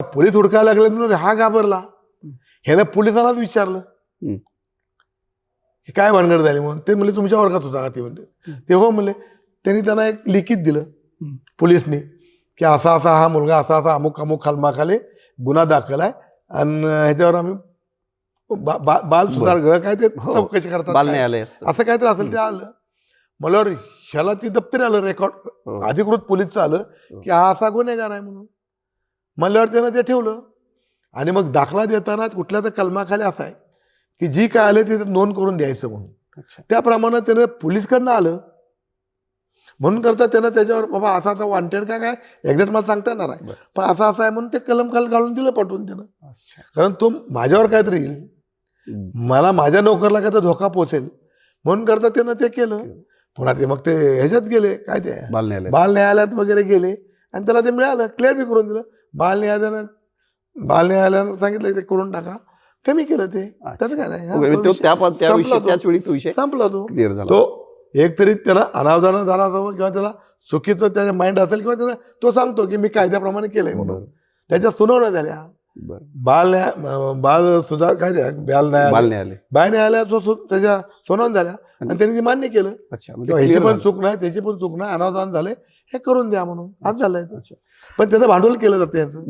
Police हुडकायला लागले म्हणून हा घाबरला. ह्यानं पोलिसांनाच विचारलं की काय भानगड झाली म्हणून. ते म्हणले तुमच्या वर्गात होता का ते म्हणले. ते हो म्हणले. त्यांनी त्यांना एक लिखित दिलं पोलिसनी की असा असा हा मुलगा असा असा अमुक अमुक कलमाखाली गुन्हा दाखल आहे आणि ह्याच्यावर आम्ही बाल सुधार गृह काय ते चौकशी करतात बाल काय. न्यायालय असं काहीतरी असेल ते आलं. मला ह्याला ती दप्तरी आलं रेकॉर्ड अधिकृत पोलीसचं आलं की हा असा गुन्हेगार आहे म्हणून. म्हणल्यावर त्यानं ते ठेवलं. आणि मग दाखला देताना कुठल्या तर कलमाखाली असा आहे की जी काय आले ते नोंद करून द्यायचं म्हणून. त्याप्रमाणे त्यानं पोलीसकडनं आलं म्हणून करता त्यानं त्याच्यावर बाबा असा असा वॉन्टेड काय एक्झॅक्ट मला सांगता येणार आहे पण असा असा आहे म्हणून ते कलम खाली घालून दिलं पाठवून त्यानं. कारण तो माझ्यावर काहीतरी येईल, मला माझ्या नोकरला काय तर धोका पोचेल म्हणून करता त्यानं ते केलं. पुन्हा ते मग ते ह्याच्यात गेले काय ते बाल न्यायालयात वगैरे गेले आणि त्याला ते मिळालं, क्लिअर बी करून दिलं. बाल न्यायालयानं सांगितलं ते करून टाका, कमी केलं ते. त्याचं काय नाही, संपला तो. एक तरी त्याला अनावधान झाला असावं किंवा त्याला चुकीचं त्याच्या माइंड असेल किंवा त्याला तो सांगतो की मी कायद्याप्रमाणे केलंय म्हणून. त्याच्या सुनावण्या झाल्या. बाल सुधार काय बाल न्यायालयात त्याच्या सुनावण्या झाल्या आणि त्यांनी ते मान्य केलं ह्याची पण चूक नाही त्याची पण चूक नाही, अनावधान झाले, हे करून द्या म्हणून. आज झालंय. पण त्याचं भांडवल केलं जातं याचं.